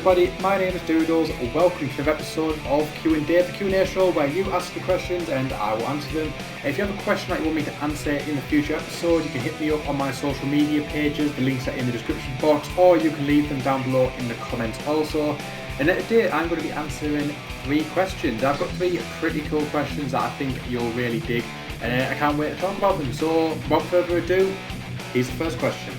everybody, my name is Doodles. Welcome to another episode of Q&Dave, the Q&A show where you ask the questions and I will answer them. If you have a question that you want me to answer in the future episode, you can hit me up on my social media pages, the links are in the description box, or you can leave them down below in the comments also. And today I'm going to be answering 3 questions. I've got 3 pretty cool questions that I think you'll really dig, and I can't wait to talk about them. So without further ado, here's the first question.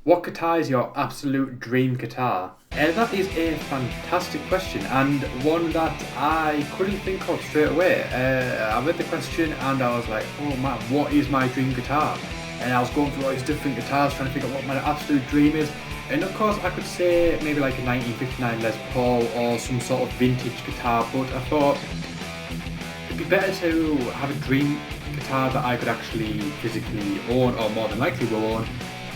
What guitar is your absolute dream guitar? That is a fantastic question and one that I couldn't think of straight away. I read the question and I was like, oh man, what is my dream guitar? And I was going through all these different guitars trying to figure out what my absolute dream is. And of course I could say maybe like a 1959 Les Paul or some sort of vintage guitar, but I thought it'd be better to have a dream guitar that I could actually physically own, or more than likely will own.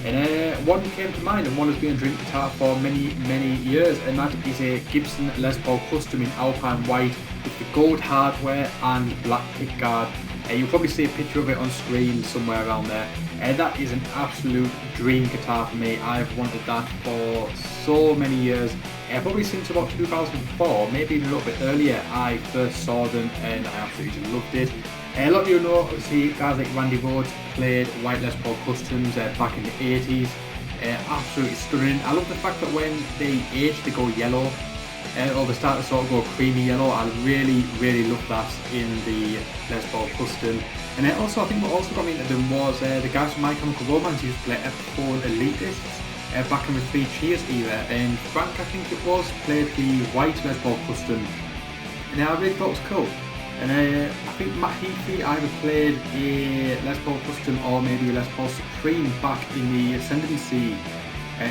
And one came to mind, and one has been a dream guitar for many years, and that is a Gibson Les Paul Custom in Alpine White with the gold hardware and black pickguard. You'll probably see a picture of it on screen somewhere around there. That is an absolute dream guitar for me. I've wanted that for so many years, probably since about 2004, maybe even a little bit earlier. I first saw them and I absolutely just loved it. A lot of you know, obviously, guys like Randy Rhoads played white Les Paul Customs back in the 80s. Absolutely stunning. I love the fact that when they age, they go yellow, or they start to sort of go creamy yellow. I really love that in the Les Paul Custom. And also, I think what also got me into them was the guys from My Chemical Romance used to play Epiphone Elitists back in the 3 Cheers era. And Frank, I think it was, played the white Les Paul Custom. And I really thought it was cool. And I think Matt Heafy either played a Les Paul Custom or maybe a Les Paul Supreme back in the Ascendancy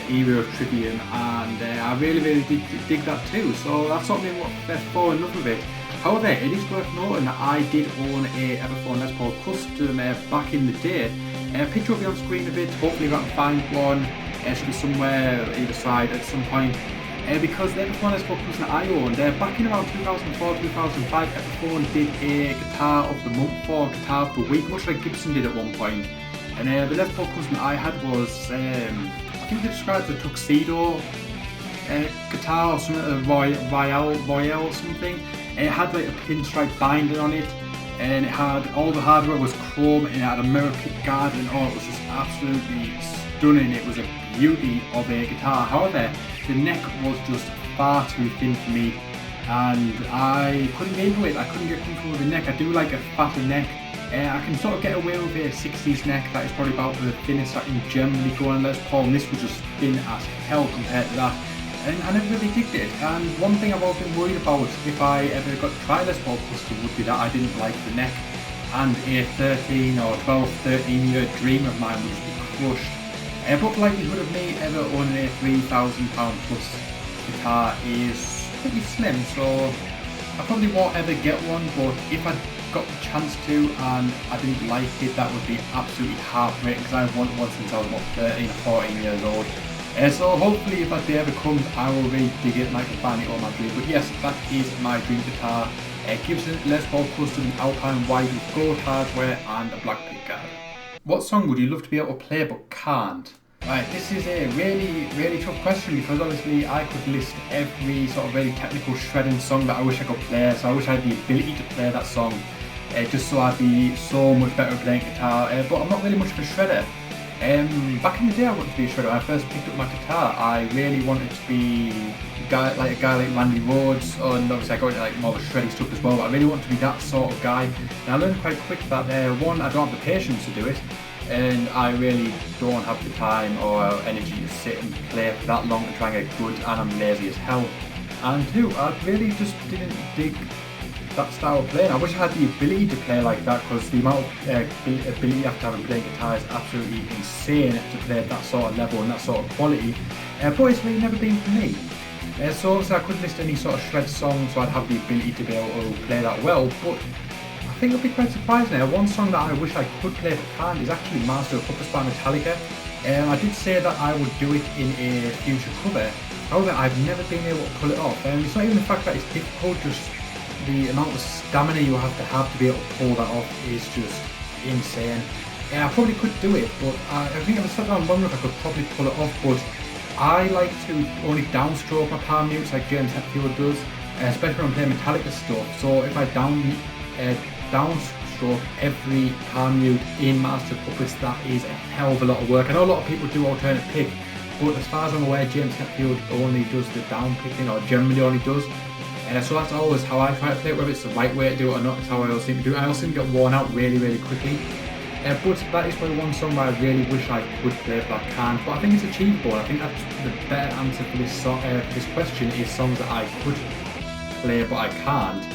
era of Trivium, and I really dig that too. So that's something what there's for enough of it. However, it is worth noting that I did own a Epiphone Les Paul Custom back in the day. A picture will be on screen of it. Hopefully, I can find one. It should be somewhere either side at some point. Because the Epiphone Les Paul Custom that I owned, back in around 2004-2005, Epiphone did a Guitar of the Month or Guitar of the Week, much like Gibson did at one point. And the Les Paul Custom I had was, I think they described it as a tuxedo guitar or something, a Royale or something. It had like a pinstripe binding on it, and it had, all the hardware was chrome, and it had a mirror pick guard, and it was just absolutely stunning. It was a beauty of a guitar. However, the neck was just far too thin for me, and I couldn't get into it. I couldn't get comfortable with the neck. I do like a fatter neck. I can sort of get away with a 60s neck that is probably about the thinnest that in Germany go on Les Paul, and this was just thin as hell compared to that. And I never really digged it. And one thing I've always been worried about if I ever got to try Les Paul Custom would be that I didn't like the neck, and a 13 or 12, 13 year dream of mine would just be crushed. But the likelihood of me ever owning a £3,000 plus guitar is pretty slim, so I probably won't ever get one, but if I got the chance to and I didn't like it, that would be absolutely heartbreaking, because I've wanted one since I was about 13 or 14 years old. So hopefully if that day ever comes, I will really dig it and I can find it on my dream. But yes, that is my dream guitar. Gibson Les Paul Custom in Alpine White with gold hardware and a black pickguard. What song would you love to be able to play but can't? Right, this is a really tough question, because obviously I could list every sort of really technical shredding song that I wish I could play, so I wish I had the ability to play that song, just so I'd be so much better at playing guitar, but I'm not really much of a shredder. Back in the day I wanted to be a shredder. When I first picked up my guitar, I really wanted to be a guy like Randy Rhoads, and obviously I got into like more of a shreddy stuff as well, but I really wanted to be that sort of guy. And I learned quite quick that one, I don't have the patience to do it, and I really don't have the time or energy to sit and play for that long to try and get good, and I'm lazy as hell. And 2, I really just didn't dig that style of playing. I wish I had the ability to play like that, because the amount of ability you have to have in playing guitar is absolutely insane to play at that sort of level and that sort of quality, but it's really never been for me. So obviously I couldn't list any sort of shred song, so I'd have the ability to be able to play that well, but I think it'll be quite surprising. One song that I wish I could play but can't is actually Master of Puppets by Metallica. I did say that I would do it in a future cover, however I've never been able to pull it off. It's not even the fact that it's difficult, just the amount of stamina you have to be able to pull that off is just insane. I probably could do it, but I think if I sat down long enough I could probably pull it off, but I like to only downstroke my palm mutes like James Hetfield does, especially when I'm playing Metallica stuff. So if I downstroke every palm mute in Master Puppets, that is a hell of a lot of work. I know a lot of people do alternate pick, but as far as I'm aware, James Hetfield only does the down picking, or generally only does. So that's always how I try to play it, whether it's the right way to do it or not. It's how I always seem to do it. I also seem to get worn out really quickly. But that is probably one song where I really wish I could play, but I can't. But I think it's achievable. I think that's the better answer for this question is songs that I could play but I can't.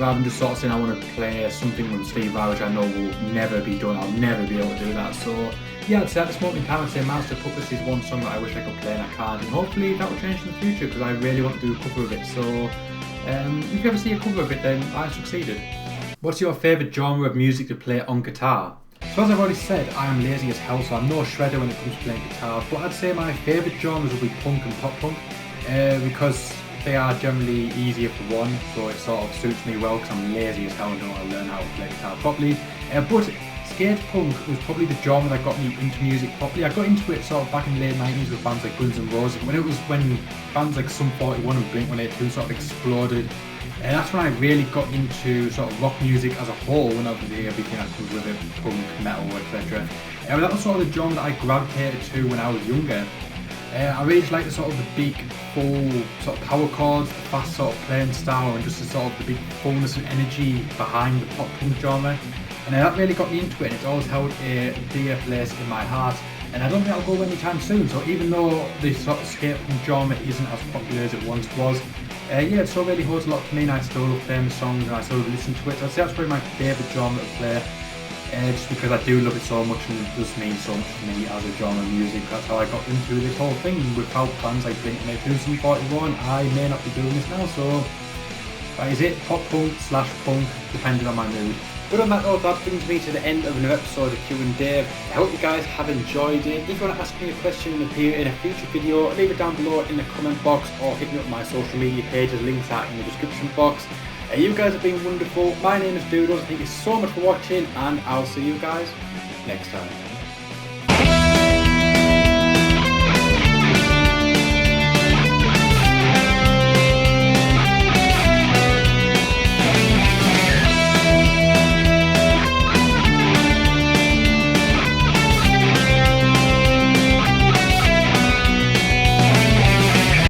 Rather than just sort of saying I want to play something from Steve Vai, which I know will never be done. I'll never be able to do that. So yeah, I'd say at this moment in time, I'd say Master Puppets is one song that I wish I could play and I can't. And hopefully that will change in the future because I really want to do a cover of it. So if you ever see a cover of it, then I succeeded. What's your favourite genre of music to play on guitar? So as I've already said, I am lazy as hell, so I'm no shredder when it comes to playing guitar, but I'd say my favourite genres will be punk and pop punk, because they are generally easier for one, so it sort of suits me well because I'm lazy as hell and don't want to learn how to play guitar properly. But skate punk was probably the genre that got me into music properly. I got into it sort of back in the late 90s with bands like Guns N' Roses, when bands like Sum 41 and Blink-182 sort of exploded. And that's when I really got into sort of rock music as a whole, and obviously everything that comes with it, punk, metal, etc. That was sort of the genre that I gravitated to when I was younger. I really just like the sort of the big, full sort of power chords, the fast sort of playing style, and just the sort of the big fullness and energy behind the pop punk genre. And that really got me into it, and it's always held a dear place in my heart. And I don't think I'll go anytime soon. So even though this sort of skate punk genre isn't as popular as it once was, yeah, it still really holds a lot to me, and I still love playing the songs and I still listen to it. So I'd say that's probably my favourite genre to play, just because I do love it so much and it does mean so much to me as a genre of music. That's how I got into this whole thing. Without bands like Blink-182 and 41, I may not be doing this now. So that is it, pop punk / punk, depending on my mood. But on that note, that brings me to the end of another episode of Q&Dave. I hope you guys have enjoyed it. If you want to ask me a question and appear in a future video, leave it down below in the comment box or hit me up on my social media pages, links are in the description box. You guys have been wonderful. My name is Doodles, thank you so much for watching, and I'll see you guys next time.